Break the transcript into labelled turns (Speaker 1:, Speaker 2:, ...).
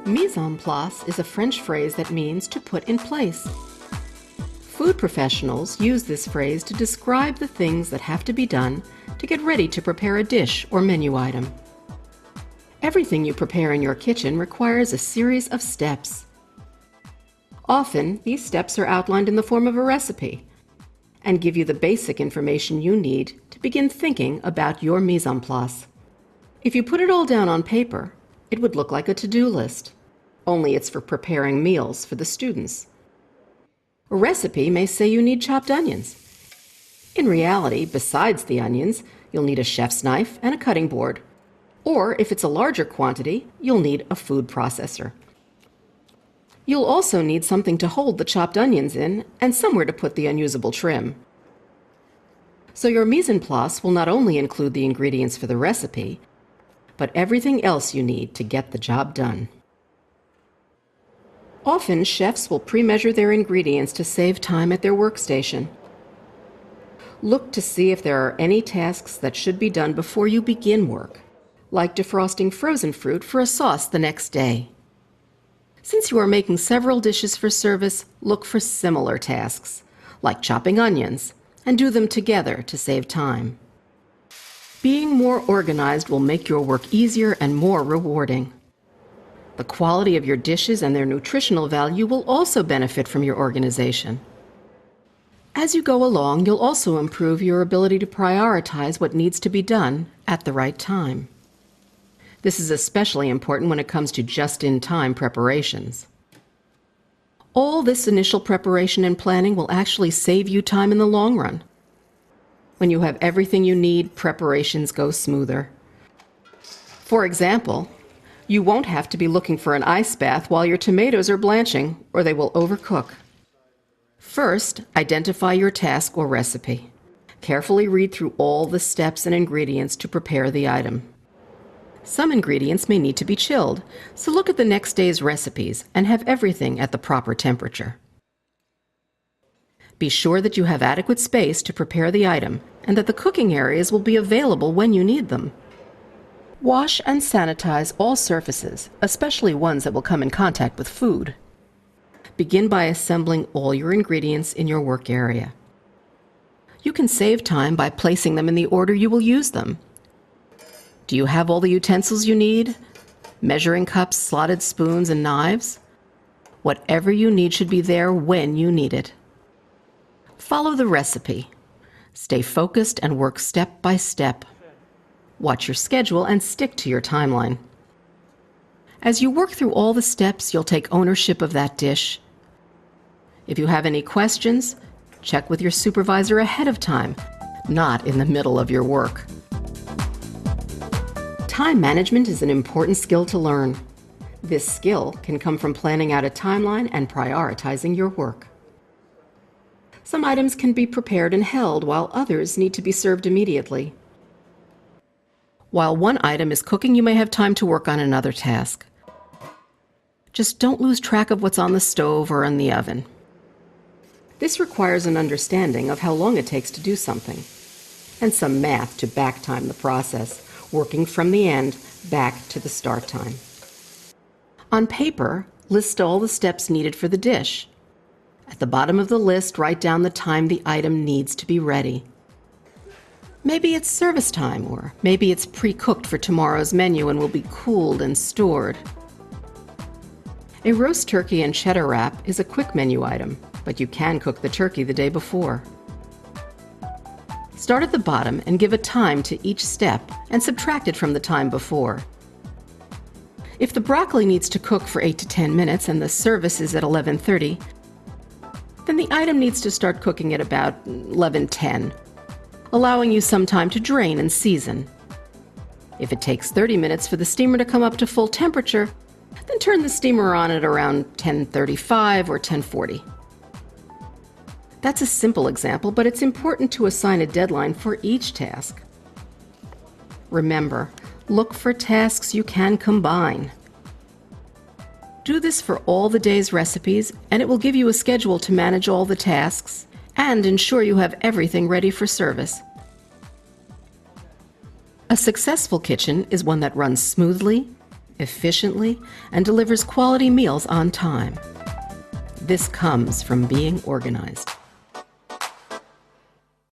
Speaker 1: Mise en place is a French phrase that means to put in place. Food professionals use this phrase to describe the things that have to be done to get ready to prepare a dish or menu item. Everything you prepare in your kitchen requires a series of steps. Often, these steps are outlined in the form of a recipe and give you the basic information you need to begin thinking about your mise en place. If you put it all down on paper, it would look like a to-do list, only it's for preparing meals for the students. A recipe may say you need chopped onions. In reality, besides the onions, you'll need a chef's knife and a cutting board. Or if it's a larger quantity, you'll need a food processor. You'll also need something to hold the chopped onions in and somewhere to put the unusable trim. So your mise en place will not only include the ingredients for the recipe, but everything else you need to get the job done. Often, chefs will pre-measure their ingredients to save time at their workstation. Look to see if there are any tasks that should be done before you begin work, like defrosting frozen fruit for a sauce the next day. Since you are making several dishes for service, look for similar tasks, like chopping onions, and do them together to save time. Being more organized will make your work easier and more rewarding. The quality of your dishes and their nutritional value will also benefit from your organization. As you go along, you'll also improve your ability to prioritize what needs to be done at the right time. This is especially important when it comes to just-in-time preparations. All this initial preparation and planning will actually save you time in the long run. When you have everything you need, preparations go smoother. For example, you won't have to be looking for an ice bath while your tomatoes are blanching, or they will overcook. First, identify your task or recipe. Carefully read through all the steps and ingredients to prepare the item. Some ingredients may need to be chilled, so look at the next day's recipes and have everything at the proper temperature. Be sure that you have adequate space to prepare the item and that the cooking areas will be available when you need them. Wash and sanitize all surfaces, especially ones that will come in contact with food. Begin by assembling all your ingredients in your work area. You can save time by placing them in the order you will use them. Do you have all the utensils you need? Measuring cups, slotted spoons, and knives? Whatever you need should be there when you need it. Follow the recipe. Stay focused and work step by step. Watch your schedule and stick to your timeline. As you work through all the steps, you'll take ownership of that dish. If you have any questions, check with your supervisor ahead of time, not in the middle of your work. Time management is an important skill to learn. This skill can come from planning out a timeline and prioritizing your work. Some items can be prepared and held, while others need to be served immediately. While one item is cooking, you may have time to work on another task. Just don't lose track of what's on the stove or in the oven. This requires an understanding of how long it takes to do something, and some math to back time the process, working from the end back to the start time. On paper, list all the steps needed for the dish. At the bottom of the list, write down the time the item needs to be ready. Maybe it's service time, or maybe it's pre-cooked for tomorrow's menu and will be cooled and stored. A roast turkey and cheddar wrap is a quick menu item, but you can cook the turkey the day before. Start at the bottom and give a time to each step and subtract it from the time before. If the broccoli needs to cook for 8 to 10 minutes and the service is at 11:30, then the item needs to start cooking at about 11:10. Allowing you some time to drain and season. If it takes 30 minutes for the steamer to come up to full temperature, then turn the steamer on at around 10:35 or 10:40. That's a simple example, but it's important to assign a deadline for each task. Remember, look for tasks you can combine. Do this for all the day's recipes, and it will give you a schedule to manage all the tasks and ensure you have everything ready for service. A successful kitchen is one that runs smoothly, efficiently, and delivers quality meals on time. This comes from being organized.